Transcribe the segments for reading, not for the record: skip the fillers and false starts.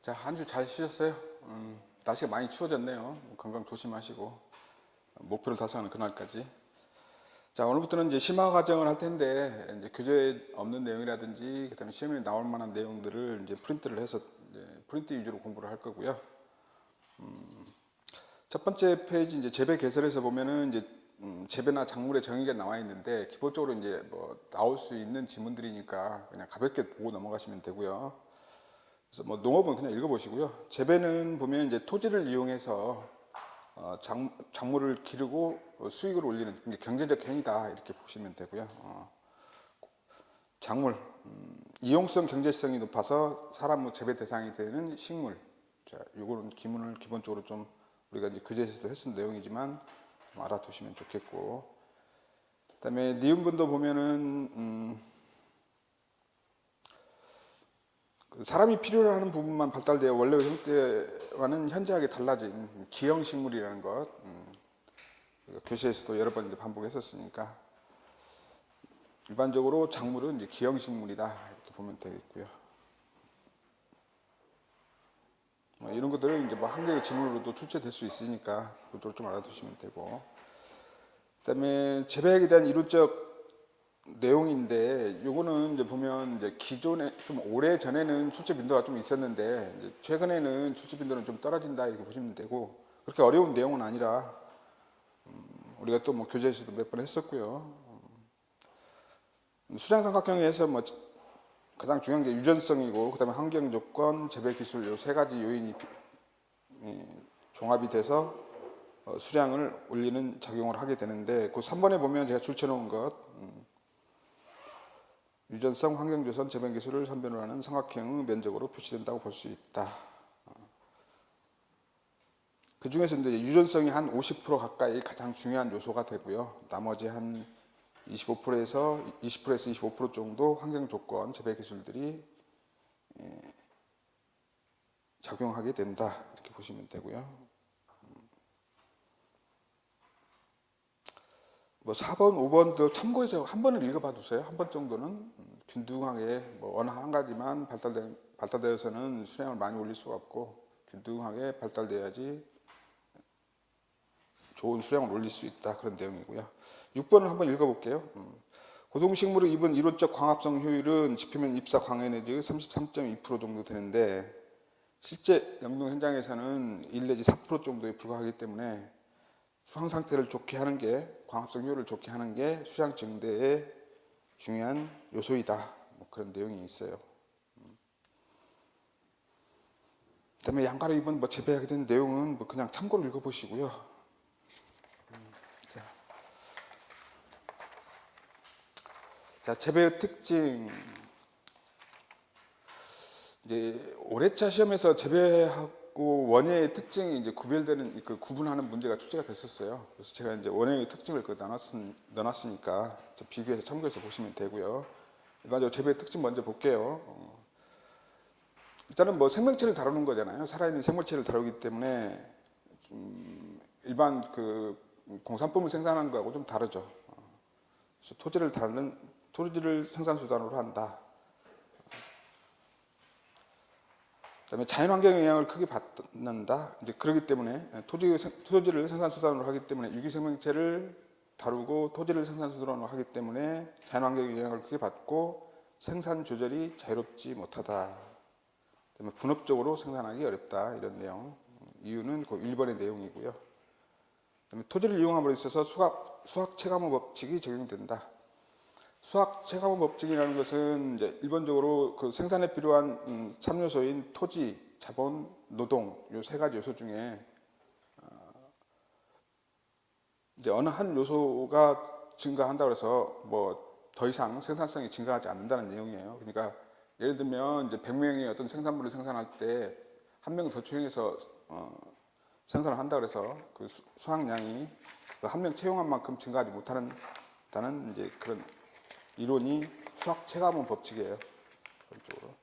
자, 한 주 잘 쉬셨어요? 날씨가 많이 추워졌네요. 건강 조심하시고 목표를 달성하는 그날까지. 자, 오늘부터는 이제 심화 과정을 할 텐데 이제 교재에 없는 내용이라든지 그다음에 시험에 나올 만한 내용들을 이제 프린트를 해서 이제 프린트 위주로 공부를 할 거고요. 첫 번째 페이지 이제 재배 개설에서 보면은 이제 재배나 작물의 정의가 나와 있는데 기본적으로 이제 뭐 나올 수 있는 지문들이니까 그냥 가볍게 보고 넘어가시면 되고요. 그래서 뭐 농업은 그냥 읽어보시고요. 재배는 보면 이제 토지를 이용해서 작물을 기르고 수익을 올리는 경제적 행위다 이렇게 보시면 되고요. 작물 이용성 경제성이 높아서 사람 재배 대상이 되는 식물. 자, 요거는 기문을 기본적으로 좀 우리가 이제 교재에서도 했던 내용이지만 좀 알아두시면 좋겠고. 그다음에 니은분도 보면은 사람이 필요로 하는 부분만 발달되어 원래의 형태와는 현저하게 달라진 기형식물이라는 것, 교시에서도 여러 번 이제 반복했었으니까 일반적으로 작물은 이제 기형식물이다 이렇게 보면 되겠고요. 이런 것들은 이제 뭐 한 개의 지문으로도 출제될 수 있으니까 그쪽을 좀 알아두시면 되고. 그다음에 재배학에 대한 이론적 내용인데 요거는 이제 보면 이제 기존에 좀 오래 전에는 출제 빈도가 좀 있었는데 이제 최근에는 출제 빈도는 좀 떨어진다 이렇게 보시면 되고 그렇게 어려운 내용은 아니라 우리가 또 뭐 교재에서도 몇 번 했었고요. 수량삼각형에서 뭐 가장 중요한 게 유전성이고 그다음에 환경 조건, 재배 기술 요 세 가지 요인이 종합이 돼서 수량을 올리는 작용을 하게 되는데 그 3번에 보면 제가 줄쳐 놓은 것 유전성, 환경조선, 재배기술을 선별을 하는 삼각형의 면적으로 표시된다고 볼 수 있다. 그 중에서 이제 유전성이 한 50% 가까이 가장 중요한 요소가 되고요. 나머지 한 25%에서 25% 정도 환경 조건, 재배 기술들이 작용하게 된다. 이렇게 보시면 되고요. 뭐 4번, 5번도 참고해서 한 번을 읽어봐 주세요. 한 번 정도는 균등하게 뭐 어느 한 가지만 발달되어서는 수량을 많이 올릴 수가 없고 균등하게 발달돼야지 좋은 수량을 올릴 수 있다. 그런 내용이고요. 6번을 한번 읽어볼게요. 고동식물의 입은 이론적 광합성 효율은 지표면 입사 광해내지의 33.2% 정도 되는데 실제 영농 현장에서는 1 내지 4% 정도에 불과하기 때문에 수확 상태를 좋게 하는 게 광합성 효율을 좋게 하는 게 수량 증대의 중요한 요소이다. 뭐 그런 내용이 있어요. 그다음에 양가로 입은 뭐 재배하게 된 내용은 뭐 그냥 참고로 읽어보시고요. 자, 재배의 특징. 이제 올해차 시험에서 재배하고 원예의 특징이 이제 구별되는 그 구분하는 문제가 출제가 됐었어요. 그래서 제가 이제 원예의 특징을 넣어놨으니까 비교해서 참고해서 보시면 되고요. 일반적으로 재배의 특징 먼저 볼게요. 일단은 뭐 생명체를 다루는 거잖아요. 살아있는 생물체를 다루기 때문에 좀 일반 그 공산품을 생산하는 거하고 좀 다르죠. 그래서 토지를 생산 수단으로 한다. 그다음에 자연환경의 영향을 크게 받는다. 이제 그렇기 때문에 토지를 생산 수단으로 하기 때문에 유기 생명체를 다루고 토지를 생산 수단으로 하기 때문에 자연환경의 영향을 크게 받고 생산 조절이 자유롭지 못하다. 그다음에 분업적으로 생산하기 어렵다. 이런 내용. 이유는 그 1번의 내용이고요. 그다음에 토지를 이용함으로 있어서 수학 체감의 법칙이 적용된다. 수학 체감의 법칙이라는 것은 이제 일반적으로 그 생산에 필요한 3요소인 토지, 자본, 노동 이 세 가지 요소 중에 이제 어느 한 요소가 증가한다고 해서 뭐 더 이상 생산성이 증가하지 않는다는 내용이에요. 그러니까 예를 들면 이제 100명의 어떤 생산물을 생산할 때 한 명 더 채용해서 생산을 한다 그래서 그 수확량이 그 한 명 채용한 만큼 증가하지 못한다는 이제 그런 이론이 수학 체감의 법칙이에요. 그쪽으로.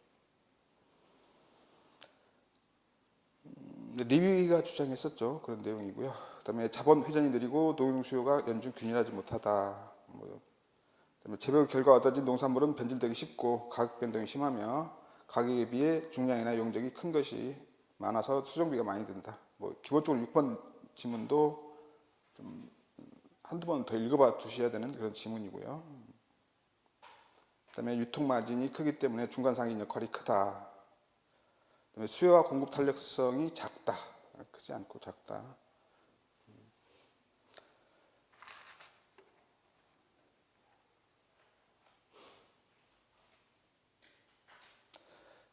리위가 주장했었죠. 그런 내용이고요. 그다음에 자본 회전이 느리고 노동 수요가 연중 균일하지 못하다. 그다음에 재배 결과 얻어진 농산물은 변질되기 쉽고 가격 변동이 심하며 가격에 비해 중량이나 용적이 큰 것이 많아서 수정비가 많이 든다. 뭐 기본적으로 6번 지문도 좀 한두 번 더 읽어봐 두셔야 되는 그런 지문이고요. 그다음에 유통 마진이 크기 때문에 중간 상인 역할이 크다. 그다음에 수요와 공급 탄력성이 작다. 크지 않고 작다.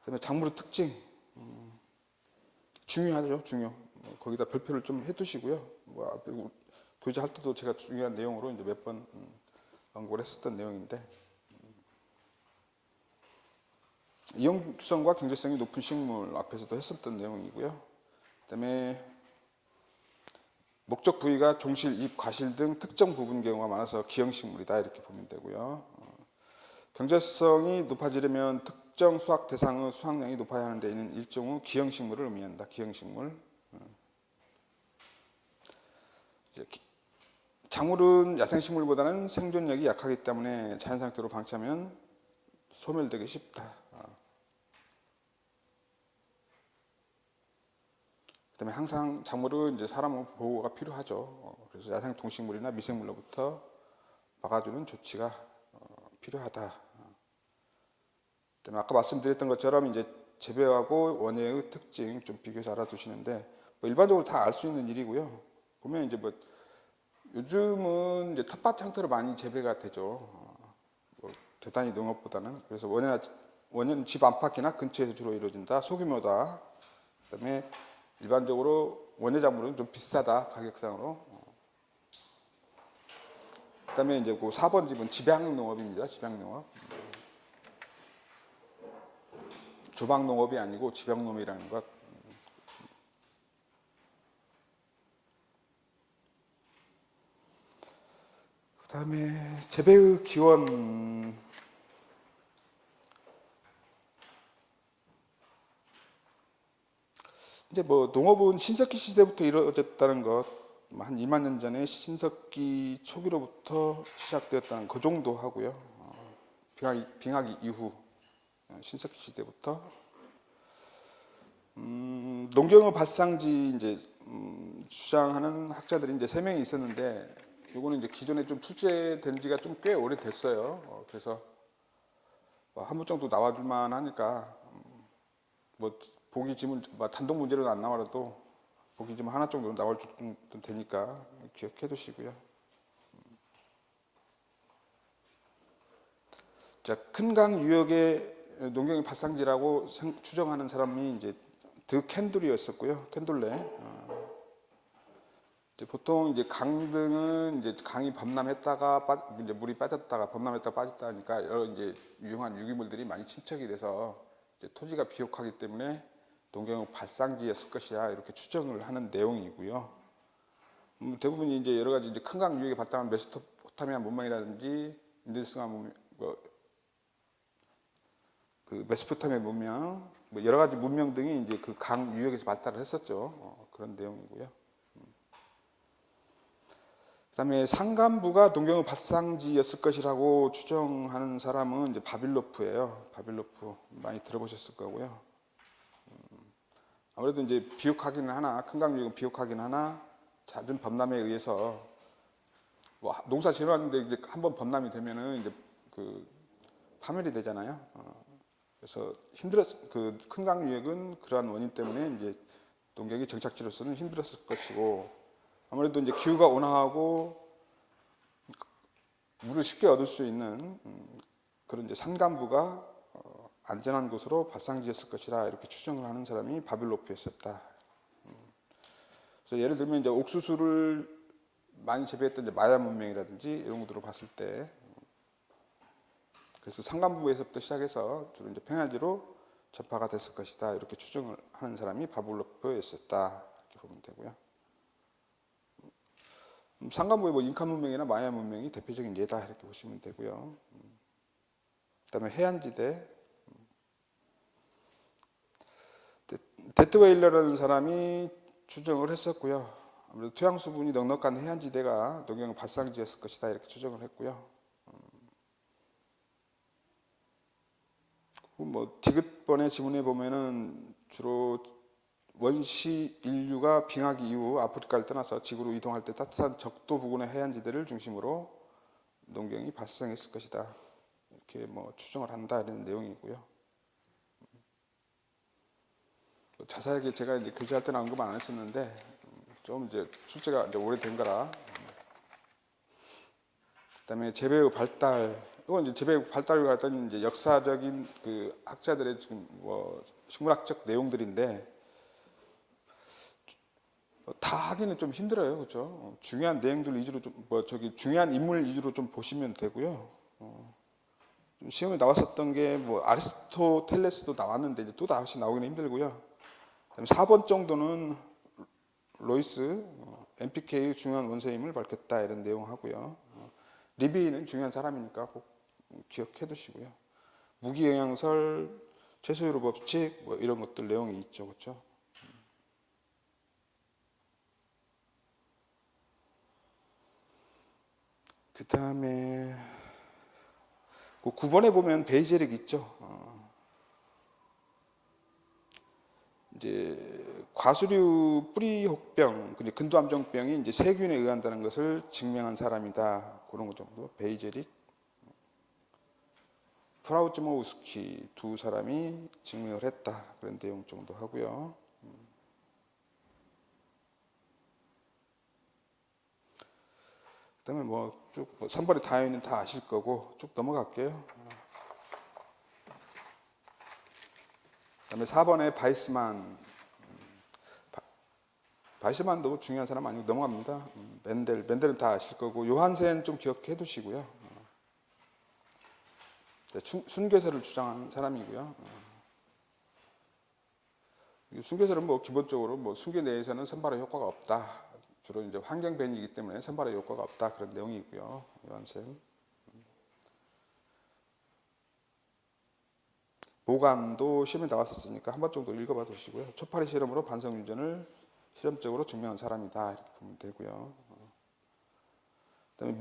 그다음에 작물의 특징 중요하죠, 중요. 거기다 별표를 좀 해두시고요. 뭐 앞에 교재할 때도 제가 중요한 내용으로 이제 몇 번 언급을 했었던 내용인데 이용성과 경제성이 높은 식물 앞에서도 했었던 내용이고요. 그다음에 목적 부위가 종실, 잎, 과실 등 특정 부분 경우가 많아서 기형식물이다 이렇게 보면 되고요. 경제성이 높아지려면 특정 수확 대상의 수확량이 높아야 하는 데는 일종의 기형식물을 의미한다. 기형식물. 작물은 야생식물보다는 생존력이 약하기 때문에 자연 상태로 방치하면 소멸되기 쉽다. 그다음에 항상 작물은 이제 사람의 보호가 필요하죠. 그래서 야생 동식물이나 미생물로부터 막아주는 조치가 필요하다. 그다음에 아까 말씀드렸던 것처럼 이제 재배하고 원예의 특징 좀 비교해서 알아두시는데 뭐 일반적으로 다 알 수 있는 일이고요. 보면 이제 뭐 요즘은 이제 텃밭 형태로 많이 재배가 되죠. 뭐 대단히 농업보다는. 그래서 원예는 집 안팎이나 근처에서 주로 이루어진다. 소규모다. 그다음에 일반적으로 원예 작물은 좀 비싸다 가격상으로. 그다음에 이제 그 4번 집은 집양농업입니다. 집양농업. 조방농업이 아니고 집양농업이라는 것. 그다음에 재배의 기원. 이제 뭐 농업은 신석기 시대부터 이루어졌다는 것, 한 2만 년 전에 신석기 초기로부터 시작되었다는 그 정도 하고요. 빙하기 이후 신석기 시대부터 농경의 발상지 이제 주장하는 학자들이 이제 3명이 있었는데 이거는 이제 기존에 좀 출제된 지가 좀 꽤 오래됐어요. 그래서 한 번 정도 나와줄 만하니까 뭐 보기 지문 단독 문제로는 안 나와도 보기 지문 하나 정도 나올 정도 되니까 기억해 두시고요. 자, 큰강 유역의 농경의 발상지라고 추정하는 사람이 이제 드 캔돌이었었고요. 캔돌레. 이제 보통 이제 강등은 이제 강이 범람했다가 이제 물이 빠졌다가 범람했다가 빠졌다 하니까 여러 이제 유용한 유기물들이 많이 침착이 돼서 이제 토지가 비옥하기 때문에 농경의 발상지였을 것이야 이렇게 추정을 하는 내용이고요. 대부분이 이제 여러 가지 이제 큰강 유역에 발달한 메소포타미아 문명이라든지 인디스가 문명, 그 메소포타미아 문명, 뭐 여러 가지 문명 등이 이제 그 강 유역에서 발달을 했었죠. 그런 내용이고요. 그다음에 산간부가 농경의 발상지였을 것이라고 추정하는 사람은 이제 바빌로프예요. 바빌로프 많이 들어보셨을 거고요. 아무래도 이제 비옥하기는 하나, 큰강 유역은 비옥하기는 하나, 잦은 범람에 의해서 뭐 농사 지어놨는데 이제 한번 범람이 되면은 이제 그 파멸이 되잖아요. 그래서 그 큰강 유역은 그러한 원인 때문에 이제 농경이 정착지로서는 힘들었을 것이고 아무래도 이제 기후가 온화하고 물을 쉽게 얻을 수 있는 그런 이제 산간부가 안전한 곳으로 발상지였을 것이라 이렇게 추정을 하는 사람이 바빌로프였었다. 그래서 예를 들면 이제 옥수수를 많이 재배했던 이제 마야 문명이라든지 이런 것들을 봤을 때 그래서 산간부에서부터 시작해서 주로 이제 평야지로 전파가 됐을 것이다 이렇게 추정을 하는 사람이 바빌로프였었다 이렇게 보면 되고요. 산간부의 뭐 잉카 문명이나 마야 문명이 대표적인 예다 이렇게 보시면 되고요. 그다음에 해안지대 데트웨일러라는 사람이 추정을 했었고요. 아무래도 토양 수분이 넉넉한 해안지대가 농경의 발상지였을 것이다 이렇게 추정을 했고요. 뭐 디귿 16번의 지문에 보면은 주로 원시 인류가 빙하기 이후 아프리카를 떠나서 지구로 이동할 때 따뜻한 적도 부근의 해안지대를 중심으로 농경이 발생했을 것이다. 이렇게 뭐 추정을 한다 이런 내용이고요. 자세하게 제가 이제 교재할 때는 언급 안 했었는데 좀 이제 출제가 이제 오래된 거라. 그다음에 재배의 발달. 이건 이제 재배의 발달과 같은 이제 역사적인 그 학자들의 지금 뭐 식물학적 내용들인데 다 하기는 좀 힘들어요, 그렇죠? 중요한 내용들 위주로 좀 뭐 저기 중요한 인물 위주로 좀 보시면 되고요. 좀 시험에 나왔었던 게 뭐 아리스토텔레스도 나왔는데 이제 또 다시 나오기는 힘들고요. 그다음에 4번 정도는 로이스 NPK의 중요한 원소임을 밝혔다 이런 내용하고요. 리비는 중요한 사람이니까 꼭 기억해 두시고요. 무기영양설, 최소율 법칙 뭐 이런 것들 내용이 있죠, 그렇죠? 그 다음에 그 9번에 보면 베이제릭 있죠. 이제 과수류 뿌리 혹병, 근두암정병이 이제 세균에 의한다는 것을 증명한 사람이다. 그런 것 정도. 베이제릭, 프라우즈모우스키 두 사람이 증명을 했다. 그런 내용 정도 하고요. 그다음에 뭐쭉 3번에 다이는 다 아실 거고 쭉 넘어갈게요. 그다음에 4번에 바이스만도 중요한 사람 아니고 넘어갑니다. 맨델은 다 아실 거고 요한센 좀 기억해 두시고요. 순교설을 주장한 사람이고요. 순교설은 뭐 기본적으로 뭐 순교 내에서는 선발의 효과가 없다. 주로 이제 환경 변이이기 때문에 선발의 효과가 없다 그런 내용이고요. 요한센. 보감도 시험에 나왔었으니까 한 번 정도 읽어봐 두시고요. 초파리 실험으로 반성 유전을 실험적으로 증명한 사람이다 이렇게 보면 되고요. 그다음에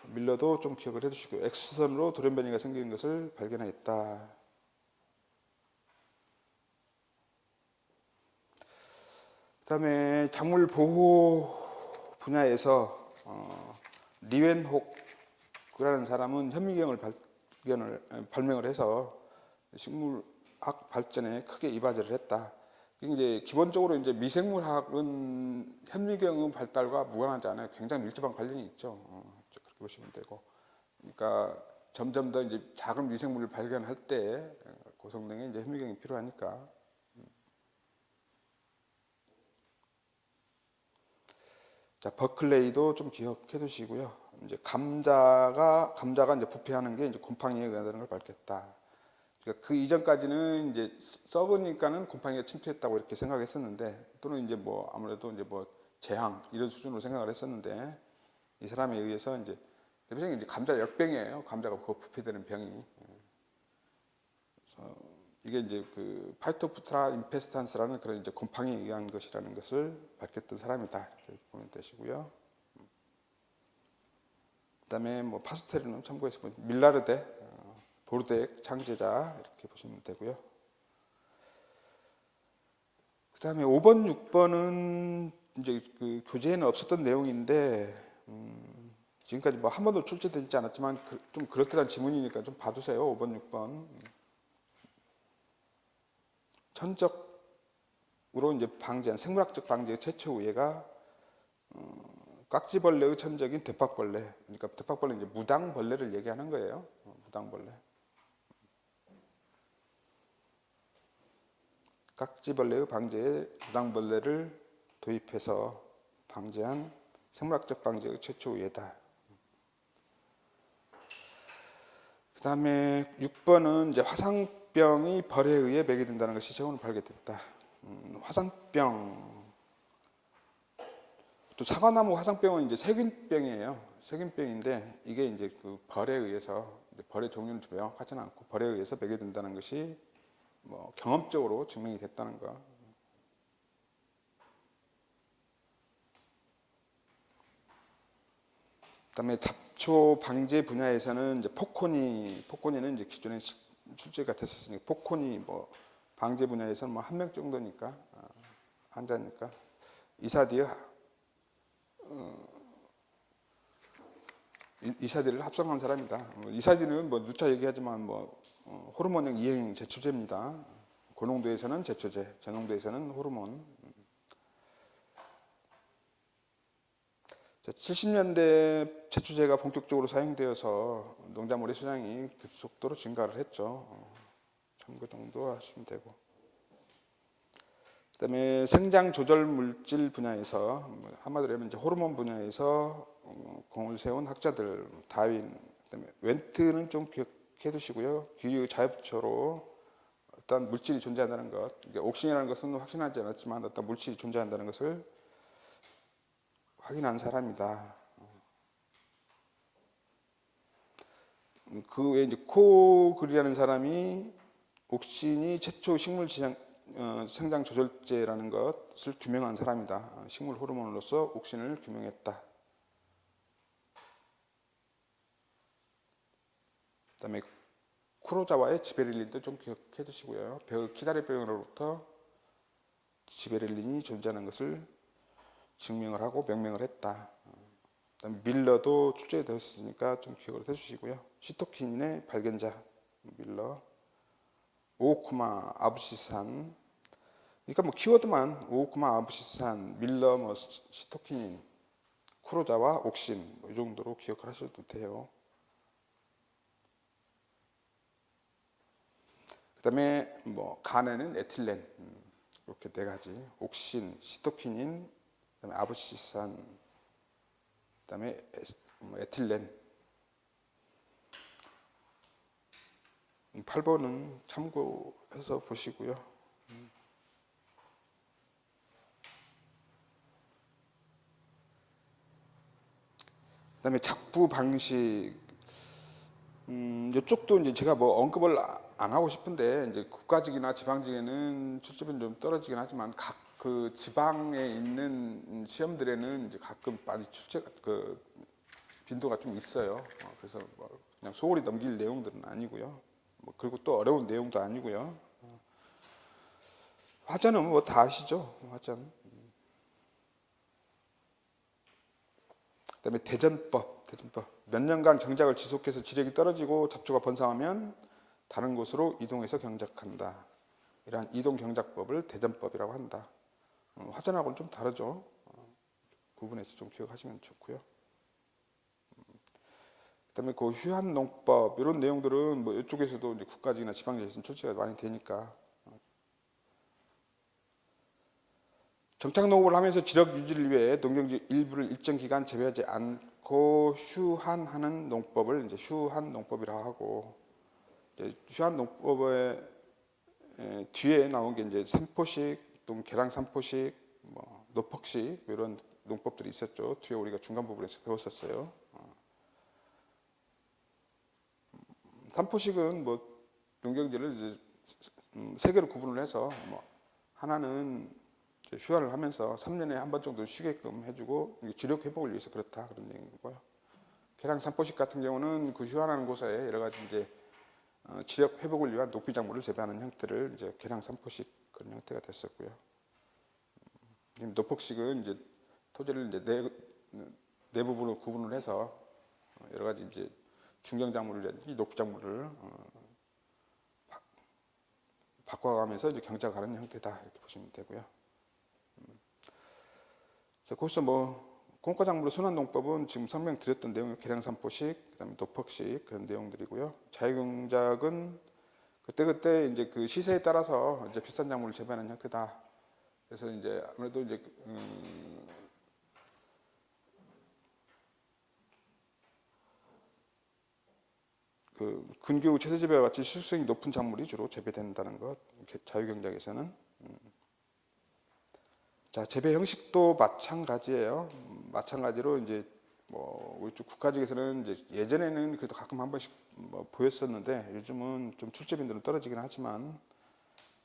밀러도 좀 기억을 해두시고 X선으로 돌연변이가 생기는 것을 발견했다. 그다음에 작물 보호 분야에서 리웬호크라는 사람은 현미경을 발명을 해서 식물학 발전에 크게 이바지를 했다. 이제 기본적으로 이제 미생물학은 현미경의 발달과 무관하지 않아요. 굉장히 밀접한 관련이 있죠. 그렇게 보시면 되고. 그러니까 점점 더 이제 작은 미생물을 발견할 때 고성능의 이제 현미경이 필요하니까. 자, 버클레이도 좀 기억해 두시고요. 이제 감자가 이제 부패하는 게 이제 곰팡이에 의하다는 걸 밝혔다. 그러니까 그 이전까지는 이제 썩으니까는 곰팡이가 침투했다고 이렇게 생각했었는데 또는 이제 뭐 아무래도 이제 뭐 재앙 이런 수준으로 생각을 했었는데 이 사람에 의해서 이제 대표적인 이제 감자 역병이에요. 감자가 부패되는 병이. 그래서 이게 이제 그 파이토프트라 인페스탄스라는 그런 이제 곰팡이에 의한 것이라는 것을 밝혔던 사람이다 이렇게 보면 되시고요. 그다음에 뭐 파스텔은 참고해서 밀라르데, 보르덱 창제자 이렇게 보시면 되고요. 그다음에 5번, 6번은 이제 그 교재에는 없었던 내용인데 지금까지 뭐 한 번도 출제되지 않았지만 좀 그럴듯한 지문이니까 좀 봐두세요. 5번, 6번. 천적으로 이제 방지한 생물학적 방지의 최초 우예가 깍지벌레의 천적인 대팍벌레. 그러니까 대팍벌레 이제 무당벌레를 얘기하는 거예요. 무당벌레. 깍지벌레의 방제에 무당벌레를 도입해서 방지한 생물학적 방지의 최초 우예다. 그 다음에 6번은 이제 화상병이 벌에 의해 매개된다는 것이 최근에 발견됐다. 화상병. 또 사과나무 화상병은 이제 세균병이에요. 세균병인데 이게 이제 그 벌에 의해서 벌의 종류는 좀 명확하지는 않고 벌에 의해서 매개된다는 것이 뭐 경험적으로 증명이 됐다는 거. 그다음에 잡초 방제 분야에서는 이제 포코니는 이제 기존에 출제가 됐었으니까 복혼이 뭐 방제 분야에서는 뭐 한 명 정도니까 환자니까 이사디어 이사디를 합성한 사람이다. 이사디는 뭐 누차 얘기하지만 뭐 호르몬형 이행 제초제입니다. 고농도에서는 제초제, 저농도에서는 호르몬. 70년대 제초제가 본격적으로 사용되어서 농작물의 수량이 급속도로 증가를 했죠. 참고 정도 하시면 되고. 그다음에 생장 조절 물질 분야에서 한마디로 하면 이제 호르몬 분야에서 공을 세운 학자들 다윈, 그다음에 웬트는 좀 기억해 두시고요. 기후 자엽초로 어떤 물질이 존재한다는 것, 옥신이라는 것은 확신하지 않았지만 어떤 물질이 존재한다는 것을 확인한 사람이다. 그 외에 이제 코글이라는 사람이 옥신이 최초 식물 생장 조절제라는 것을 규명한 사람이다. 식물 호르몬으로서 옥신을 규명했다. 그다음에 쿠로자와의 지베렐린도 좀 기억해 두시고요. 키다리병으로부터 지베렐린이 존재하는 것을 증명을 하고 명명을 했다. 그다음에 밀러도 출제되었으니까 좀 기억을 해주시고요. 시토킨인의 발견자 밀러, 오오쿠마 아부시산. 그러니까 뭐 키워드만 오오쿠마 아부시산, 밀러, 뭐 시토킨인, 쿠로자와 옥신 이 정도로 기억을 하셔도 돼요. 그다음에 뭐 간에는 에틸렌 이렇게 네 가지, 옥신, 시토키닌, 그다음에 아부시산, 그다음에 에틸렌. 8번은 참고해서 보시고요. 그다음에 작부 방식, 이쪽도 이제 제가 뭐 언급을 안 하고 싶은데 이제 국가직이나 지방직에는 출제빈 좀 떨어지긴 하지만 각 그 지방에 있는 시험들에는 이제 가끔 많이 출제 그 빈도가 좀 있어요. 그래서 뭐 그냥 소홀히 넘길 내용들은 아니고요. 뭐 그리고 또 어려운 내용도 아니고요. 화자는 뭐 다 아시죠? 화자는. 그다음에 대전법. 몇 년간 경작을 지속해서 지력이 떨어지고 잡초가 번성하면 다른 곳으로 이동해서 경작한다. 이러한 이동 경작법을 대전법이라고 한다. 화전하고는 좀 다르죠. 구분해서 좀 기억하시면 좋고요. 그다음에 그 휴한 농법 이런 내용들은 뭐 이쪽에서도 이제 국가직이나 지방직에서는 출제가 많이 되니까. 정착 농업을 하면서 지력 유지를 위해 농경지 일부를 일정 기간 재배하지 않고 휴한하는 농법을 이제 휴한 농법이라고 하고, 이제 휴한 농법의 뒤에 나온 게 이제 산포식, 또 계량 산포식, 뭐 노폭식 이런 농법들이 있었죠. 뒤에 우리가 중간 부분에서 배웠었어요. 산포식은 뭐 농경지를 이제 세 개로 구분을 해서 뭐 하나는 휴화를 하면서 3년에 한 번 정도 쉬게끔 해주고 지력 회복을 위해서 그렇다 그런 얘기고요. 계량 산포식 같은 경우는 그 휴화하는 곳에 여러 가지 이제 지력 회복을 위한 녹비 작물을 재배하는 형태를 이제 계량 산포식 그런 형태가 됐었고요. 노폭식은 이제 토지를 이제 네 부분으로 구분을 해서 여러 가지 이제 중경 작물이라든지 녹비 작물을 바꿔가면서 이제 경작하는 형태다 이렇게 보시면 되고요. 거기서 뭐 공과작물의 순환농법은 지금 설명드렸던 내용, 계량산포식, 그다음에 노폭식 그런 내용들이고요. 자유경작은 그때 이제 그 시세에 따라서 이제 비싼 작물을 재배하는 형태다. 그래서 이제 아무래도 이제 그 근교 채소 재배와 같이 수익성이 높은 작물이 주로 재배된다는 것. 자유경작에서는. 자, 재배 형식도 마찬가지예요. 마찬가지로 이제 뭐 우리 쪽 국가직에서는 이제 예전에는 그래도 가끔 한 번씩 뭐 보였었는데 요즘은 좀 출제빈들은 떨어지긴 하지만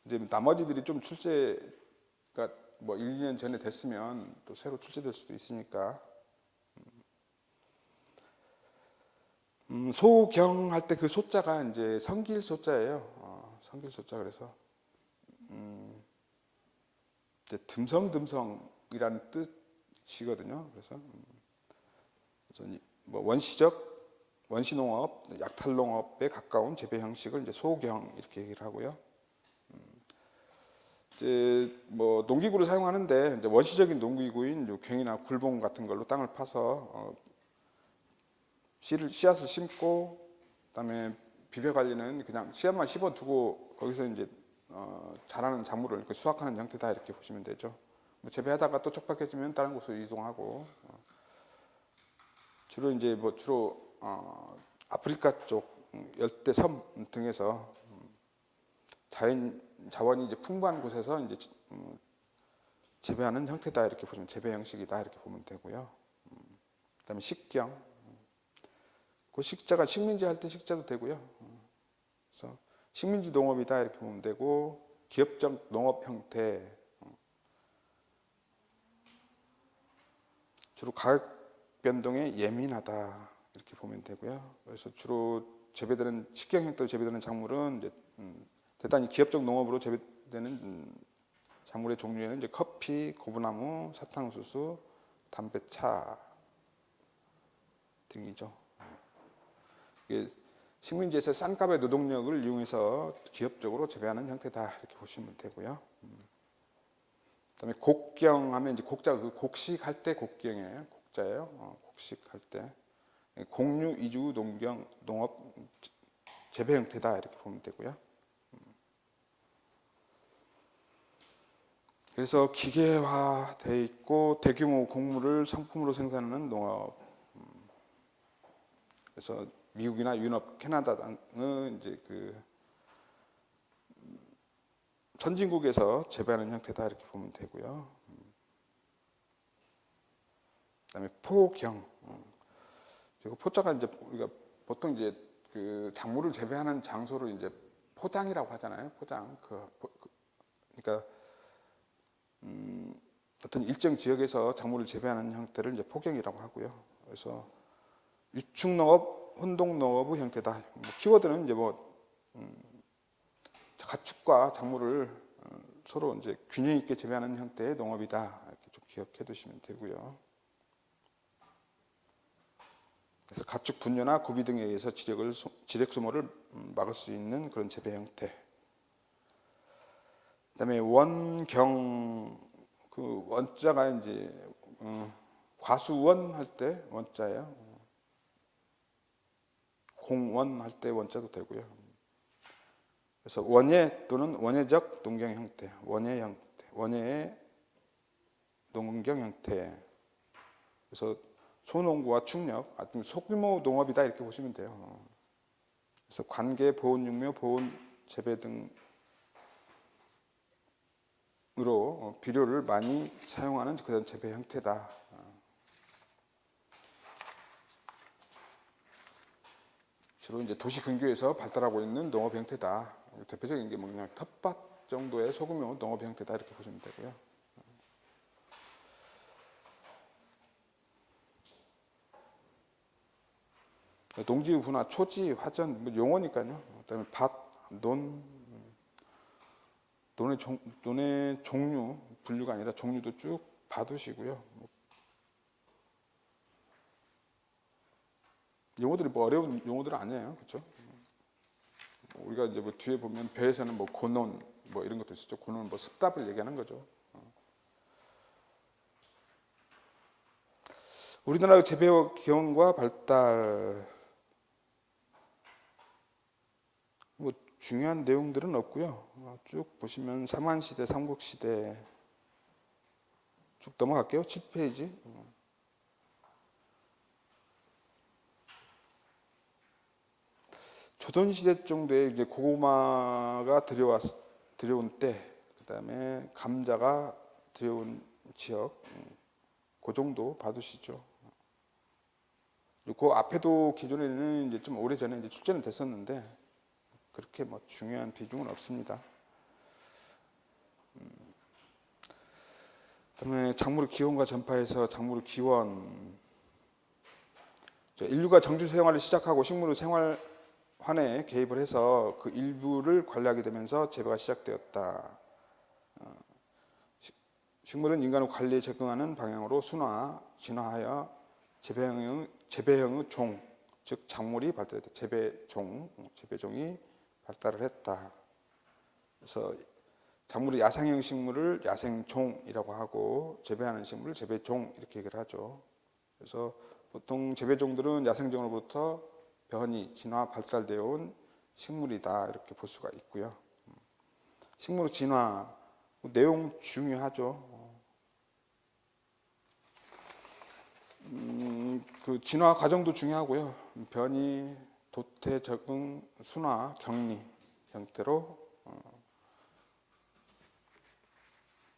이제 나머지들이 좀 출제가 뭐 1, 2년 전에 됐으면 또 새로 출제될 수도 있으니까 소경 할 때 그 소자가 이제 성길 소자예요. 성길 소자. 그래서 이제 듬성듬성이라는 뜻이거든요. 그래서 뭐 원시농업, 약탈농업에 가까운 재배 형식을 이제 소경 이렇게 얘기를 하고요. 이제 뭐 농기구를 사용하는데 이제 원시적인 농기구인 괭이나 굴봉 같은 걸로 땅을 파서 씨앗을 심고, 그다음에 비벼 관리는 그냥 씨앗만 심어두고 거기서 이제 자라는 작물을 수확하는 형태다 이렇게 보시면 되죠. 뭐 재배하다가 또 척박해지면 다른 곳으로 이동하고, 주로 이제 아프리카 쪽 열대 섬 등에서 자연 자원이 이제 풍부한 곳에서 이제 재배하는 형태다 이렇게 보시면, 재배 형식이다 이렇게 보면 되고요. 그다음에 식경, 그 식자가 식민지 할 때 식자도 되고요. 그래서 식민지 농업이다 이렇게 보면 되고, 기업적 농업 형태, 주로 가격 변동에 예민하다 이렇게 보면 되고요. 그래서 주로 재배되는 식경 형태로 재배되는 작물은 이제 대단히 기업적 농업으로 재배되는 작물의 종류에는 이제 커피, 고부나무, 사탕수수, 담배차 등이죠. 이게 식민지에서 싼 값의 노동력을 이용해서 기업적으로 재배하는 형태다 이렇게 보시면 되고요. 그다음에 곡경하면 이제 곡자가 그 곡식할 때 곡경이에요. 곡자예요. 곡식할 때 공유 이주 농업 재배 형태다 이렇게 보면 되고요. 그래서 기계화돼 있고 대규모 곡물을 상품으로 생산하는 농업. 그래서 미국이나 유럽, 캐나다 등은 이제 그 선진국에서 재배하는 형태다 이렇게 보면 되고요. 그다음에 포경. 그리고 포자가 이제 우리가 보통 이제 그 작물을 재배하는 장소를 이제 포장이라고 하잖아요. 포장. 그러니까 어떤 일정 지역에서 작물을 재배하는 형태를 이제 포경이라고 하고요. 그래서 유축농업, 혼동농업의 형태다. 키워드는 이제 가축과 작물을 서로 이제 균형 있게 재배하는 형태의 농업이다. 이렇게 좀 기억해 두시면 되고요. 그래서 가축 분뇨나 구비 등에 의해서 지력 소모를 막을 수 있는 그런 재배 형태. 그다음에 원경, 그 원자가 이제 과수원 할 때 원자예요. 공원 할 때 원자도 되고요. 그래서 원예 또는 원예적 농경 형태, 원예의 농경 형태. 그래서 소농구와 축렵, 소규모 농업이다 이렇게 보시면 돼요. 그래서 관계, 보온 육묘, 보온 재배 등으로 비료를 많이 사용하는 그런 재배 형태다. 주로 이제 도시 근교에서 발달하고 있는 농업 형태다. 대표적인 게 그냥 텃밭 정도의 소규모 농업 형태다 이렇게 보시면 되고요. 농지 분화, 초지, 화전, 용어니까요. 그다음에 밭, 논의 종류, 분류가 아니라 종류도 쭉 봐두시고요. 용어들이 어려운 용어들은 아니에요, 그렇죠? 우리가 이제 뒤에 보면 배에서는 고논 이런 것도 있었죠. 고논 습답을 얘기하는 거죠. 우리나라 재배 경험과 발달, 중요한 내용들은 없고요. 쭉 보시면 삼한시대, 삼국시대 쭉 넘어갈게요. 7페이지. 조선시대 정도에 이제 고구마가 들여온 때, 그다음에 감자가 들여온 지역, 그 정도 봐두시죠. 그 앞에도 기존에는 이제 좀 오래 전에 이제 출제는 됐었는데 그렇게 중요한 비중은 없습니다. 그다음에 작물 기원과 전파에서 작물 기원, 인류가 정주 생활을 시작하고 식물의 생활환에 개입을 해서 그 일부를 관리하게 되면서 재배가 시작되었다. 식물은 인간의 관리에 적응하는 방향으로 순화, 진화하여 재배형의 종, 즉 작물이 발달했다. 재배종이 발달을 했다. 그래서 작물의 야생형 식물을 야생종이라고 하고 재배하는 식물을 재배종 이렇게 얘기를 하죠. 그래서 보통 재배종들은 야생종으로부터 변이, 진화, 발달되어 온 식물이다 이렇게 볼 수가 있고요. 식물의 진화 내용 중요하죠. 그 진화 과정도 중요하고요. 변이, 도태, 적응, 순화, 격리 형태로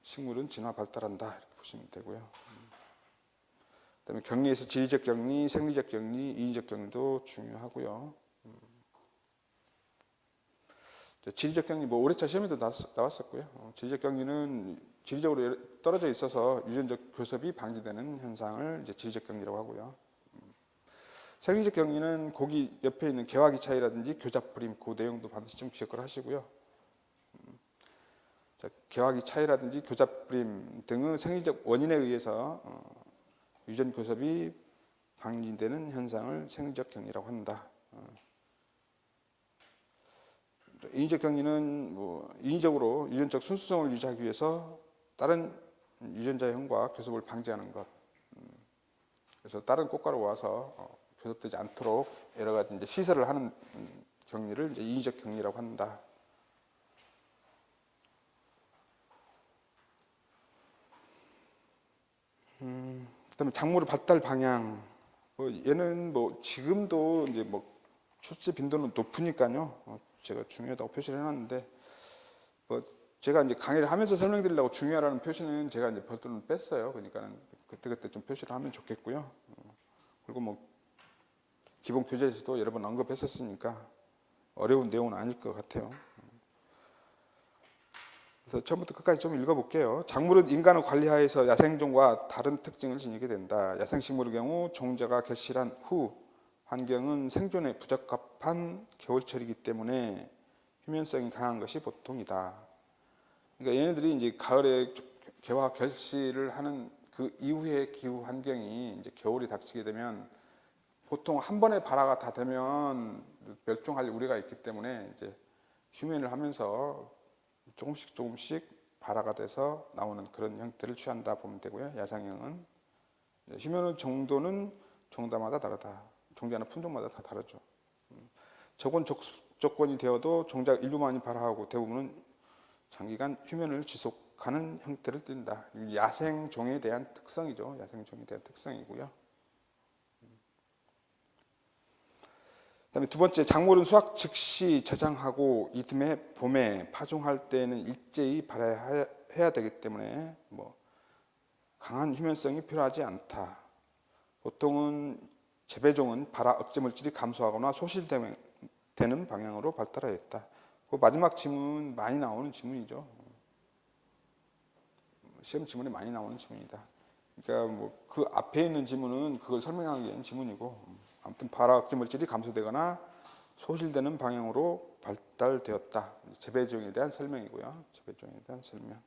식물은 진화 발달한다 이렇게 보시면 되고요. 그다음에 격리에서 지리적 격리, 생리적 격리, 인위적 격리도 중요하고요. 지리적 격리 뭐 올해차 시험에도 나왔었고요. 지리적 격리는 지리적으로 떨어져 있어서 유전적 교섭이 방지되는 현상을 이제 지리적 격리라고 하고요. 생리적 격리는 고기 옆에 있는 개화기 차이라든지 교잡 불임 그 내용도 반드시 좀 기억을 하시고요. 개화기 차이라든지 교잡 불임 등의 생리적 원인에 의해서 유전 교섭이 방지되는 현상을 생리적 격리라고 한다. 인위적 격리는 인위적으로 유전적 순수성을 유지하기 위해서 다른 유전자의 형과 교섭을 방지하는 것. 그래서 다른 꽃가루 와서 교섭되지 않도록 여러 가지 이제 시설을 하는 격리를 이제 인위적 격리라고 한다. 그다음에 작물의 발달 방향. 얘는 지금도 이제 출제 빈도는 높으니까요. 제가 중요하다고 표시를 해놨는데 제가 이제 강의를 하면서 설명드리려고 중요하다는 표시는 제가 이제 별도로 뺐어요. 그러니까는 그때 좀 표시를 하면 좋겠고요. 그리고 기본 교재에서도 여러 번 언급했었으니까 어려운 내용은 아닐 것 같아요. 그래서 처음부터 끝까지 좀 읽어볼게요. 작물은 인간의 관리하에서 야생종과 다른 특징을 지니게 된다. 야생식물의 경우 종자가 결실한 후 환경은 생존에 부적합한 겨울철이기 때문에 휴면성이 강한 것이 보통이다. 그러니까 얘네들이 이제 가을에 개화 결실을 하는 그 이후의 기후 환경이 이제 겨울이 닥치게 되면 보통 한 번에 발화가 다 되면 멸종할 우려가 있기 때문에 이제 휴면을 하면서 조금씩 발화가 돼서 나오는 그런 형태를 취한다 보면 되고요. 야생형은 휴면의 정도는 종자마다 다르다. 종자나 품종마다 다 다르죠. 적은 조건이 되어도 종자 일부만이 발화하고 대부분은 장기간 휴면을 지속하는 형태를 띈다. 야생종에 대한 특성이죠. 야생종에 대한 특성이고요. 그다음에 두 번째, 작물은 수확 즉시 저장하고 이듬해 봄에 파종할 때에는 일제히 발효해야 되기 때문에 강한 휴면성이 필요하지 않다. 보통은 재배종은 발화 억제 물질이 감소하거나 소실되는 방향으로 발달하였다. 그 마지막 지문 많이 나오는 지문이죠. 시험 지문에 많이 나오는 지문이다. 그러니까 그 앞에 있는 지문은 그걸 설명하기 위한 지문이고, 아무튼 발화 억제 물질이 감소되거나 소실되는 방향으로 발달되었다. 재배종에 대한 설명이고요. 재배종에 대한 설명.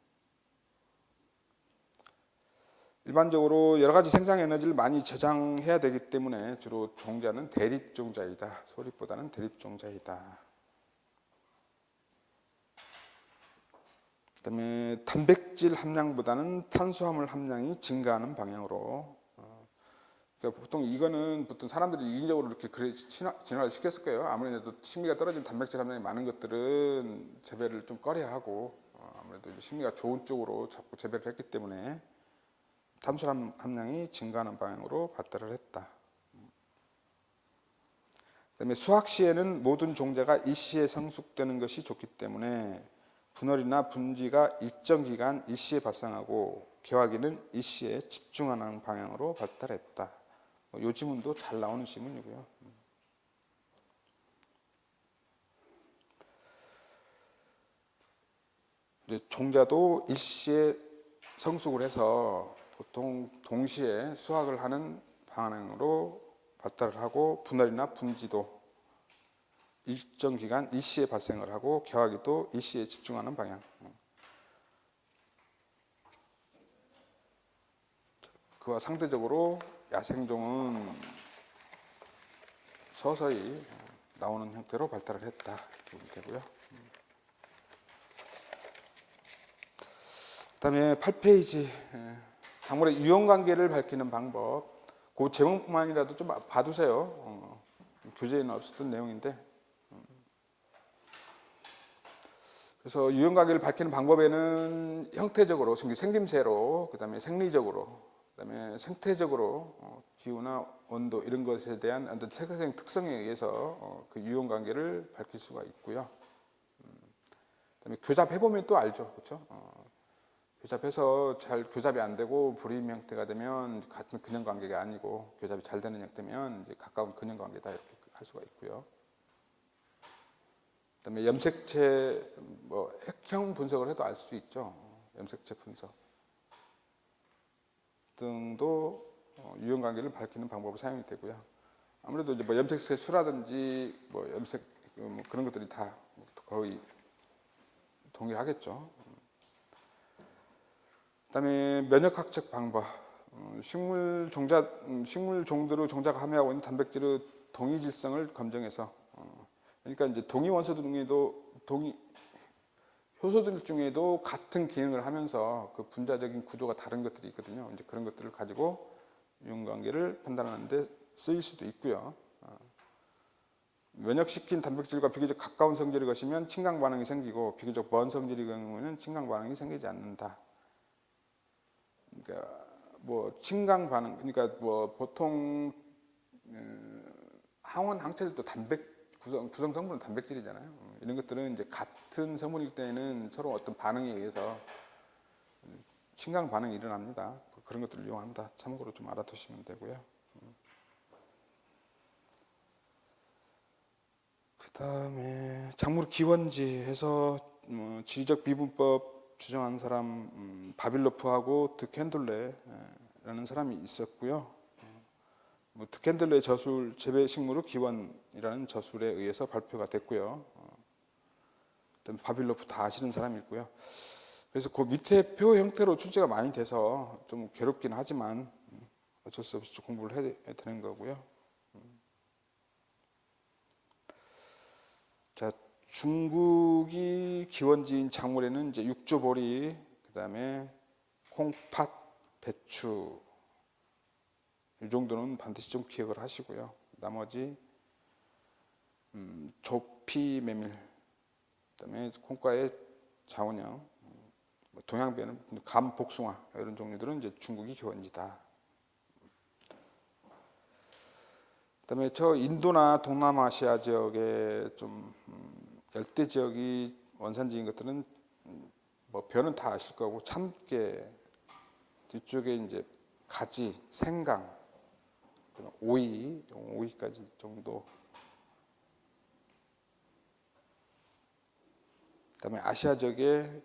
일반적으로 여러 가지 생산 에너지를 많이 저장해야 되기 때문에 주로 종자는 대립종자이다. 소립보다는 대립종자이다. 그다음에 단백질 함량보다는 탄수화물 함량이 증가하는 방향으로. 그러니까 보통 사람들이 인위적으로 이렇게 진화를 시켰을 거예요. 아무래도 식미가 떨어진 단백질 함량이 많은 것들은 재배를 좀 꺼려야 하고, 아무래도 식미가 좋은 쪽으로 자꾸 재배를 했기 때문에 탄수화물 함량이 증가하는 방향으로 발달을 했다. 그다음에 수확 시에는 모든 종자가 일시에 성숙되는 것이 좋기 때문에 분월이나 분지가 일정 기간 일시에 발생하고 개화기는 일시에 집중하는 방향으로 발달했다. 이 지문도 잘 나오는 지문이고요. 이제 종자도 일시에 성숙을 해서 보통 동시에 수확을 하는 방향으로 발달을 하고 분할이나 분지도 일정 기간 일시에 발생을 하고 개화기도 일시에 집중하는 방향. 그와 상대적으로 야생종은 서서히 나오는 형태로 발달을 했다. 이렇게 되고요. 그다음에 8페이지 작물의 유형관계를 밝히는 방법. 그 제목만이라도 좀 봐두세요. 교재에는 없었던 내용인데. 그래서 유형관계를 밝히는 방법에는 형태적으로, 생김새로, 그다음에 생리적으로, 그다음에 생태적으로 기후나 온도 이런 것에 대한 어떤 세계적인 특성에 의해서 그 유형관계를 밝힐 수가 있고요. 그다음에 교잡해 보면 또 알죠, 그렇죠? 교잡해서 잘 교잡이 안 되고 불임 형태가 되면 같은 근형 관계가 아니고, 교잡이 잘 되는 형태면 이제 가까운 근형 관계다 이렇게 할 수가 있고요. 그다음에 염색체 핵형 분석을 해도 알 수 있죠. 염색체 분석 등도 유형 관계를 밝히는 방법으로 사용이 되고요. 아무래도 이제 염색체 수라든지 염색 그런 것들이 다 거의 동일하겠죠. 그다음에 면역학적 방법, 식물 종들의 종자가 함유하고 있는 단백질의 동위질성을 검증해서, 그러니까 이제 동위 원소 중에도 효소들 중에도 같은 기능을 하면서 그 분자적인 구조가 다른 것들이 있거든요. 이제 그런 것들을 가지고 유형관계를 판단하는데 쓰일 수도 있고요. 면역시킨 단백질과 비교적 가까운 성질의 것이면 친강 반응이 생기고, 비교적 먼 성질의 경우에는 친강 반응이 생기지 않는다. 그러니까 친강 반응, 그러니까 보통 항원 항체들도 구성 성분은 단백질이잖아요. 이런 것들은 이제 같은 성분일 때는 서로 어떤 반응에 의해서 친강 반응이 일어납니다. 그런 것들을 이용한다. 참고로 좀 알아두시면 되고요. 그 다음에 작물 기원지에서 지리적 미분법 주장한 사람 바빌로프하고 득헨들레라는 사람이 있었고요. 득헨들레 저술 재배식물의 기원이라는 저술에 의해서 발표가 됐고요. 바빌로프 다 아시는 사람이고요. 그래서 그 밑에 표 형태로 출제가 많이 돼서 좀 괴롭긴 하지만 어쩔 수 없이 공부를 해야 되는 거고요. 자, 중국이 기원지인 작물에는 이제 육조보리, 그다음에 콩팥, 배추 이 정도는 반드시 좀 기억을 하시고요. 나머지 조피 메밀, 그다음에 콩과의 자원형, 동양배는 감, 복숭아 이런 종류들은 이제 중국이 기원지다. 그다음에 저 인도나 동남아시아 지역의 좀 열대 지역이 원산지인 것들은 별은 다 아실 거고, 참깨 뒤쪽에 이제 가지, 생강, 오이까지 정도. 그다음에 아시아 지역에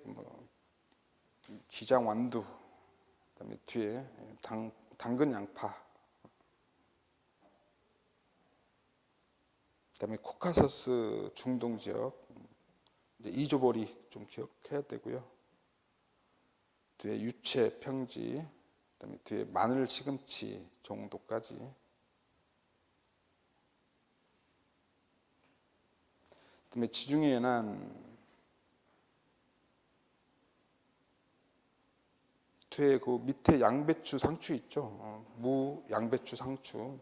기장 완두, 그다음에 뒤에 당근 양파, 그다음에 코카서스 중동 지역 이제 이조보리 좀 기억해야 되고요. 뒤에 유채, 평지, 그다음에 뒤에 마늘, 시금치 정도까지. 그다음에 지중해 연안 뒤에 그 밑에 양배추 상추 있죠. 무 양배추 상추.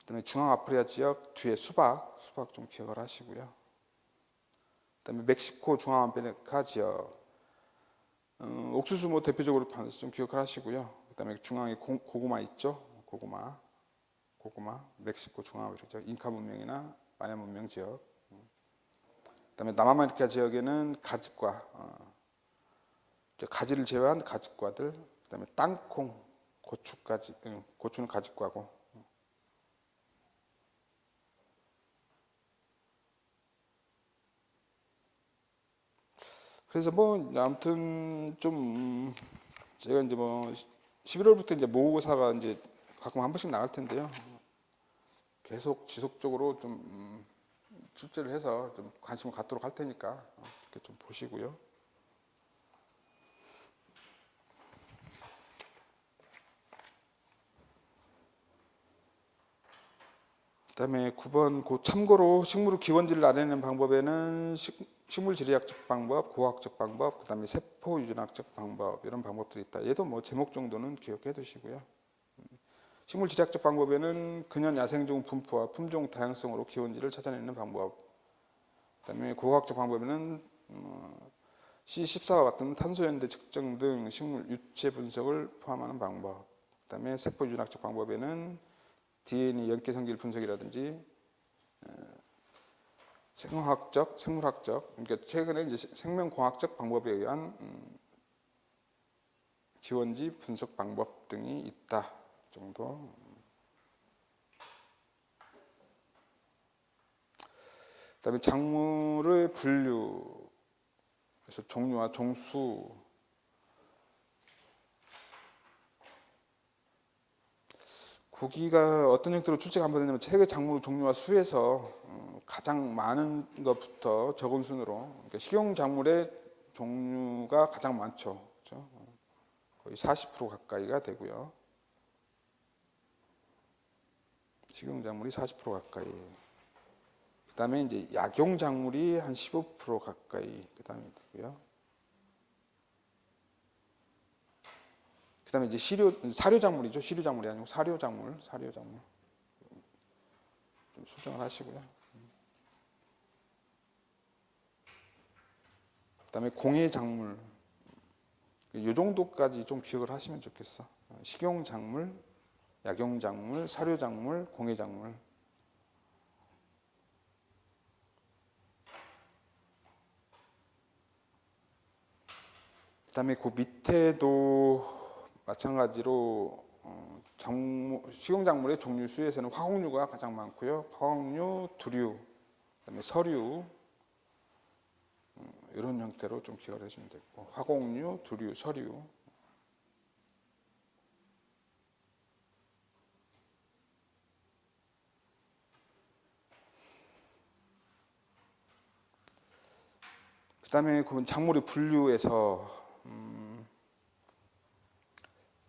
그다음에 중앙 아프리카 지역 뒤에 수박 좀 기억을 하시고요. 그다음에 멕시코 중앙 아메리카 지역 옥수수 대표적으로 좀 기억을 하시고요. 그다음에 중앙에 고구마 있죠. 고구마 멕시코 중앙 아프리카 지역 잉카 문명이나 마야 문명 지역. 그다음에 남아메리카 지역에는 가지과 가지를 제외한 가지과들, 그다음에 땅콩, 고추까지, 고추는 가지과고. 그래서 아무튼 좀 제가 이제 11월부터 이제 모의고사가 이제 가끔 한 번씩 나갈 텐데요. 계속 지속적으로 좀 출제를 해서 좀 관심을 갖도록 할 테니까 이렇게 좀 보시고요. 그다음에 9번 참고로 식물의 기원지를 알아내는 방법에는 식물 지리학적 방법, 고학적 방법, 그다음에 세포 유전학적 방법 이런 방법들이 있다. 얘도 뭐 제목 정도는 기억해 두시고요. 식물 지리학적 방법에는 근현 야생종 분포와 품종 다양성으로 기원지를 찾아내는 방법. 그다음에 고학적 방법에는 C14와 같은 탄소연대 측정 등 식물 유체 분석을 포함하는 방법. 그다음에 세포 유전학적 방법에는 DNA 연계 성질 분석이라든지 생화학적, 생물학적, 그러니까 최근에 이제 생명공학적 방법에 의한 기원지 분석 방법 등이 있다 정도. 그다음에 작물의 분류, 그래서 종류와 종수. 고기가 어떤 형태로 출제가 한번 되냐면 세계 작물 종류와 수에서 가장 많은 것부터 적은 순으로, 그러니까 식용 작물의 종류가 가장 많죠. 그렇죠? 거의 40% 가까이가 되고요. 식용 작물이 40% 가까이. 그다음에 이제 약용 작물이 한 15% 가까이 그다음에 되고요. 그다음에 이제 사료 작물이죠. 시료 작물이 아니고 사료 작물 좀 수정을 하시고요. 그다음에 공해 작물, 이 정도까지 좀 기억을 하시면 좋겠어. 식용 작물, 약용 작물, 사료 작물, 공해 작물. 그다음에 그 밑에도 마찬가지로 식용 작물의 종류 수에서는 화학류가 가장 많고요. 화학류, 두류, 그다음에 서류 이런 형태로 좀 기억을 해주면 되고, 화공류, 두류, 서류. 그다음에 그 작물의 분류에서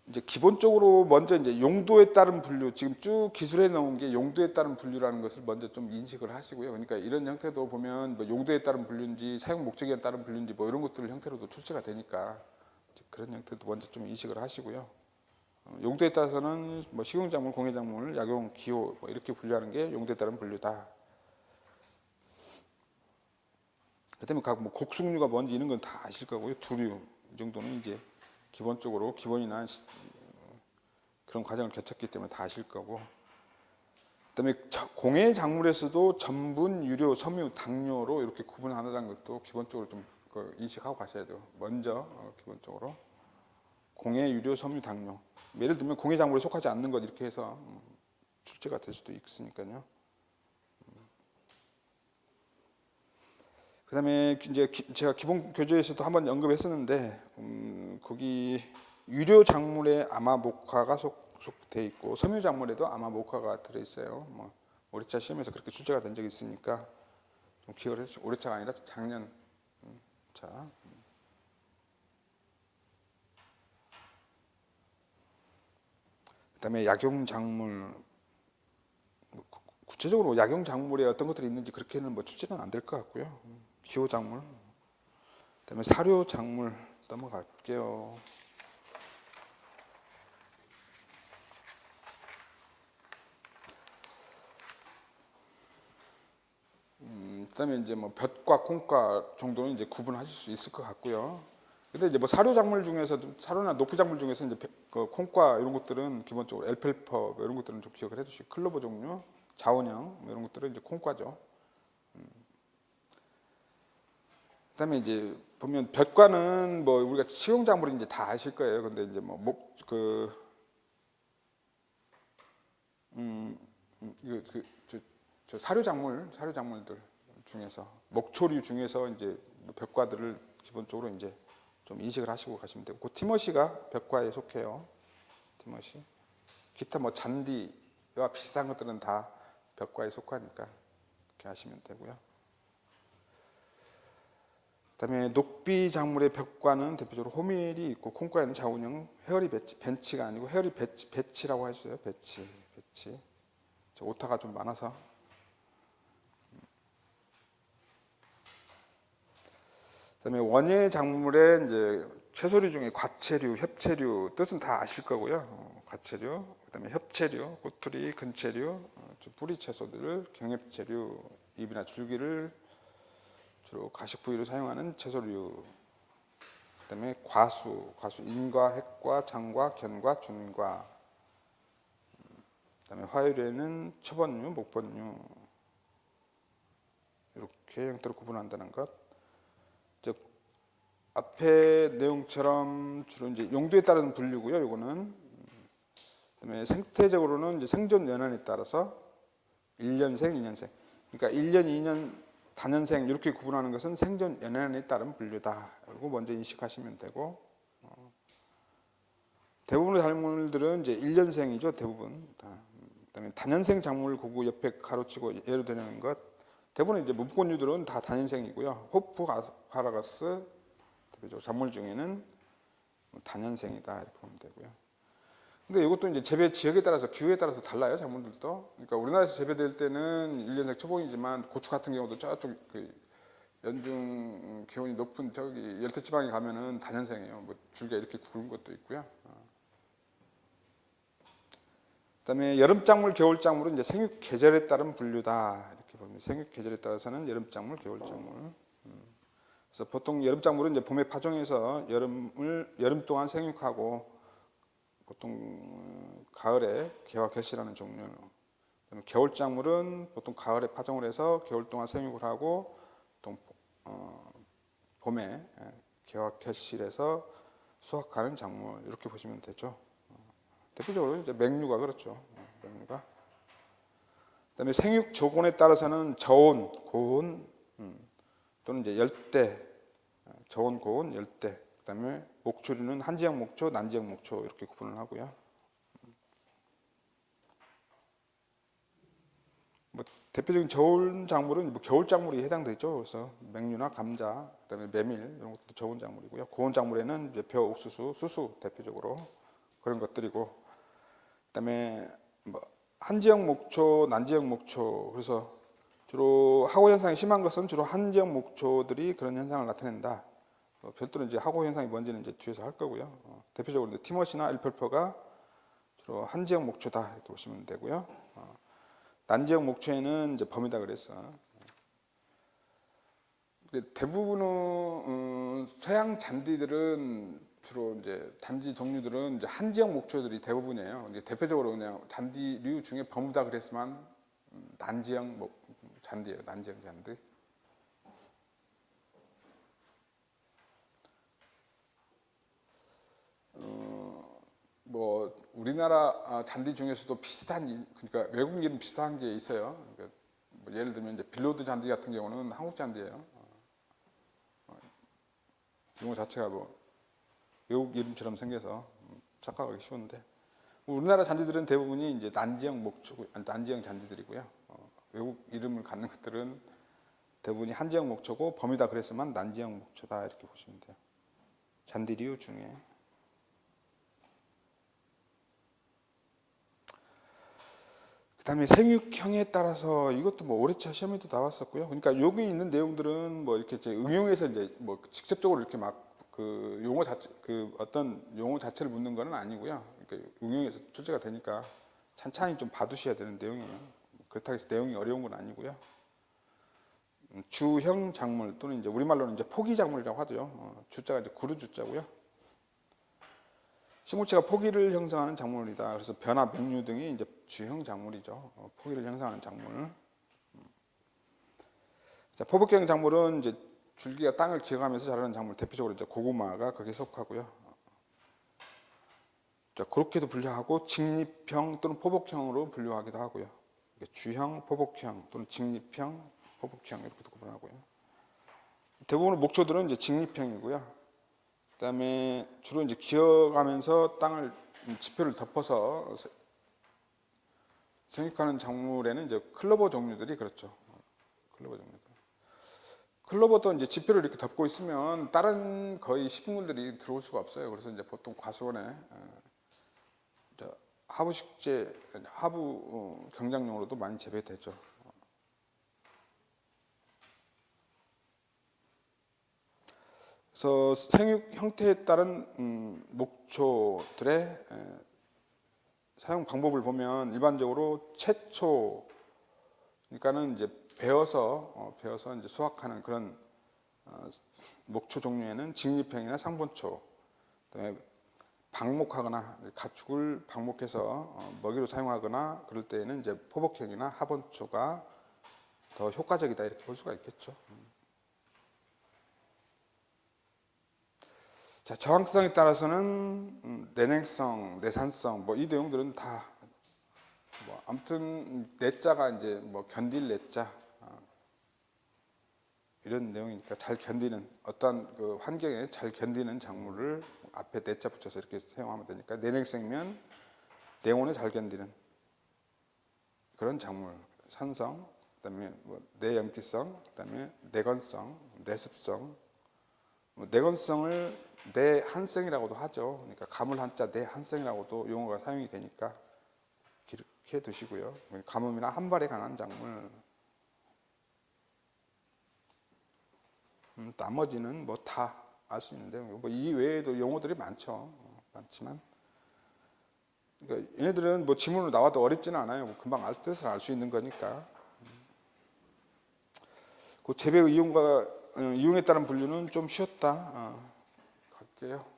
이제 기본적으로 먼저 이제 용도에 따른 분류, 지금 쭉 기술해 놓은 게 용도에 따른 분류라는 것을 먼저 좀 인식을 하시고요. 그러니까 이런 형태도 보면 뭐 용도에 따른 분류인지 사용 목적에 따른 분류인지 뭐 이런 것들 형태로도 출제가 되니까 그런 형태도 먼저 좀 인식을 하시고요. 용도에 따라서는 뭐 식용작물, 공해작물, 약용, 기호 뭐 이렇게 분류하는 게 용도에 따른 분류다. 그다음에 각 뭐 곡숙류가 뭔지 이런 건 다 아실 거고요. 두류 이 정도는 이제 기본적으로 기본이나 그런 과정을 거쳤기 때문에 다 아실 거고. 그다음에 공해 작물에서도 전분, 유료, 섬유, 당뇨로 이렇게 구분하는 것도 기본적으로 좀 인식하고 가셔야 돼요. 먼저 기본적으로 공해, 유료, 섬유, 당뇨. 예를 들면 공해 작물에 속하지 않는 것 이렇게 해서 출제가 될 수도 있으니까요. 그다음에 이제 제가 기본 교재에서도 한번 언급했었는데 거기 유료 작물에 아마모카가 속돼 있고 섬유 작물에도 아마모카가 들어 있어요. 뭐 올해차 시험에서 그렇게 출제가 된 적이 있으니까 좀 기억을 해주시고, 올해차가 아니라 작년 차. 그다음에 약용 작물, 구체적으로 약용 작물에 어떤 것들이 있는지 그렇게는 뭐 출제는 안 될 것 같고요. 기호 작물, 그다음에 사료 작물 넘어갈게요. 그다음에 이제 뭐 볕과 콩과 정도는 이제 구분하실 수 있을 것 같고요. 근데 이제 뭐 사료 작물 중에서도 사료나 녹비 작물 중에서 이제 그 콩과 이런 것들은 기본적으로 엘펠퍼 뭐 이런 것들은 좀 기억을 해두시고, 클로버 종류, 자원형 뭐 이런 것들은 이제 콩과죠. 그다음에 이제 보면 볕과는 뭐 우리가 식용 작물은 이제 다 아실 거예요. 근데 이제 뭐 이거 저 사료 작물들 중에서 목초류 중에서 이제 벽과들을 기본적으로 이제 좀 인식을 하시고 가시면 되고, 그 티머시가 벽과에 속해요. 티머시. 기타 뭐 잔디와 비슷한 것들은 다 벽과에 속하니까 그렇게 하시면 되고요. 그다음에 녹비 작물의 벽과는 대표적으로 호밀이 있고 콩과에는 좌우형 헤어리 벤치가 아니고 헤어리 배치라고 하셨어요. 배치. 오타가 좀 많아서. 그다음에 원예 작물의 이제 채소류 중에 과채류, 협채류 뜻은 다 아실 거고요. 과채류, 그다음에 협채류, 꼬투리, 근채류, 뿌리 채소들, 경협채류, 잎이나 줄기를 주로 가식 부위로 사용하는 채소류. 그다음에 과수, 인과, 핵과, 장과, 견과, 준과. 그다음에 화요일에는 초번류, 목번류 이렇게 형태로 구분한다는 것. 즉 앞에 내용처럼 주로 이제 용도에 따른 분류고요. 이거는 그다음에 생태적으로는 이제 생존 연한에 따라서 1년생, 2년생. 그러니까 1년, 2년, 다년생 이렇게 구분하는 것은 생존 연한에 따른 분류다. 그리고 먼저 인식하시면 되고 대부분의 작물들은 이제 1년생이죠. 대부분 다. 그다음에 다년생 작물 고구 옆에 가로치고 예로 드리는 것. 대부분 이제 무복권류들은 다 다년생이고요. 호프, 가라가스 대표적으로 작물 중에는 다년생이다 이렇게 보면 되고요. 근데 이것도 이제 재배 지역에 따라서 기후에 따라서 달라요. 작물들도. 그러니까 우리나라에서 재배될 때는 1년생 초봉이지만 고추 같은 경우도 저쪽 그 연중 기온이 높은 저기 열대지방에 가면은 다년생이에요. 뭐 줄기가 이렇게 굵은 것도 있고요. 그다음에 여름 작물, 겨울 작물은 이제 생육 계절에 따른 분류다 이렇게 봅니다. 생육 계절에 따라서는 여름 작물, 겨울 작물. 그래서 보통 여름 작물은 이제 봄에 파종해서 여름 동안 생육하고 보통 가을에 개화 결실하는 종류. 그다음에 겨울 작물은 보통 가을에 파종을 해서 겨울 동안 생육을 하고 보통 봄에 개화 결실해서 수확하는 작물 이렇게 보시면 되죠. 대표적으로 이제 맹류가 그렇죠. 맹류가. 그다음에 생육 조건에 따라서는 저온, 고온 또는 이제 열대, 저온, 고온, 열대. 그다음에 목초류는 한지역 목초, 난지역 목초 이렇게 구분을 하고요. 뭐 대표적인 저온 작물은 뭐 겨울 작물이 해당되죠. 그래서 맹류나 감자, 그다음에 메밀 이런 것도 저온 작물이고요. 고온 작물에는 이제 벼, 옥수수, 수수 대표적으로 그런 것들이고, 그다음에 뭐 한지역 목초, 난지역 목초. 그래서 주로 하고 현상이 심한 것은 주로 한지역 목초들이 그런 현상을 나타낸다. 별도로 이제 하고 현상이 뭔지는 이제 뒤에서 할 거고요. 대표적으로 이제 티머시나 일펄퍼가 주로 한지역 목초다 이렇게 보시면 되고요. 난지역 목초에는 이제 범위다 그랬어. 대부분은 서양 잔디들은 주로 이제 잔디 종류들은 이제 한지역 목초들이 대부분이에요. 이제 대표적으로 그냥 잔디류 중에 버무다 그랬으면 난지역 잔디예요. 난지역 잔디. 뭐 우리나라 잔디 중에서도 비슷한, 그러니까 외국 이름 비슷한 게 있어요. 그러니까 뭐 예를 들면 이제 빌로드 잔디 같은 경우는 한국 잔디예요. 용어 자체가 뭐 외국 이름처럼 생겨서 착각하기 쉬운데, 우리나라 잔디들은 대부분이 이제 난지형 목초, 난지형 잔디들이고요. 외국 이름을 갖는 것들은 대부분이 한지형 목초고 범위다 그랬으면 난지형 목초다 이렇게 보시면 돼요. 잔디류 중에. 그다음에 생육형에 따라서 이것도 뭐 올해차 시험에도 나왔었고요. 그러니까 여기 있는 내용들은 뭐 이렇게 응용해서 이제 뭐 직접적으로 이렇게 막 그 용어 자체, 그 어떤 용어 자체를 묻는 건 아니고요. 그러니까 응용해서 출제가 되니까 찬찬히 좀 봐두셔야 되는 내용이에요. 그렇다고 해서 내용이 어려운 건 아니고요. 주형 작물 또는 이제 우리말로는 이제 포기 작물이라고 하죠. 주자가 이제 구루 주자고요. 식물체가 포기를 형성하는 작물이다. 그래서 벼나 맹류 등이 이제 주형 작물이죠. 포기를 형성하는 작물. 자, 포복형 작물은 이제 줄기가 땅을 기어가면서 자라는 작물, 대표적으로 이제 고구마가 거기에 속하고요. 자, 그렇게도 분류하고 직립형 또는 포복형으로 분류하기도 하고요. 주형, 포복형 또는 직립형, 포복형 이렇게도 구분하고요. 대부분의 목초들은 이제 직립형이고요. 그다음에 주로 이제 기어가면서 땅을 지표를 덮어서 생육하는 작물에는 이제 클로버 종류들이 그렇죠. 클로버 종류들. 클로버도 이제 지표를 이렇게 덮고 있으면 다른 거의 식물들이 들어올 수가 없어요. 그래서 이제 보통 과수원에 하부 식재, 하부 경작용으로도 많이 재배되죠. 그래서 생육 형태에 따른 목초들의 사용 방법을 보면 일반적으로 채초, 그러니까는 이제 베어서 이제 수확하는 그런 목초 종류에는 직립형이나 상본초, 그다음에 방목하거나 가축을 방목해서 먹이로 사용하거나 그럴 때에는 이제 포복형이나 하본초가 더 효과적이다 이렇게 볼 수가 있겠죠. 자, 저항성에 따라서는 내냉성, 내산성 뭐 이 내용들은 다 뭐 아무튼 내자가 이제 뭐 견딜 내자 이런 내용이니까 잘 견디는 어떤 그 환경에 잘 견디는 작물을 앞에 내자 붙여서 이렇게 사용하면 되니까 내냉성이면 냉온에 잘 견디는 그런 작물, 산성, 그다음에 뭐 내염기성, 그다음에 내건성, 내습성, 뭐 내건성을 내한성이라고도 하죠. 그러니까 가물 한자 내한성이라고도 용어가 사용이 되니까 기억해 두시고요. 가뭄이나 한발에 강한 작물. 나머지는 뭐 다 알 수 있는데 뭐 이 외에도 용어들이 많죠. 많지만 그러니까 얘네들은 뭐 지문으로 나와도 어렵지는 않아요. 뭐 금방 뜻을 알 수 있는 거니까. 그 재배 이용에 따른 분류는 좀 쉬웠다. 갈게요.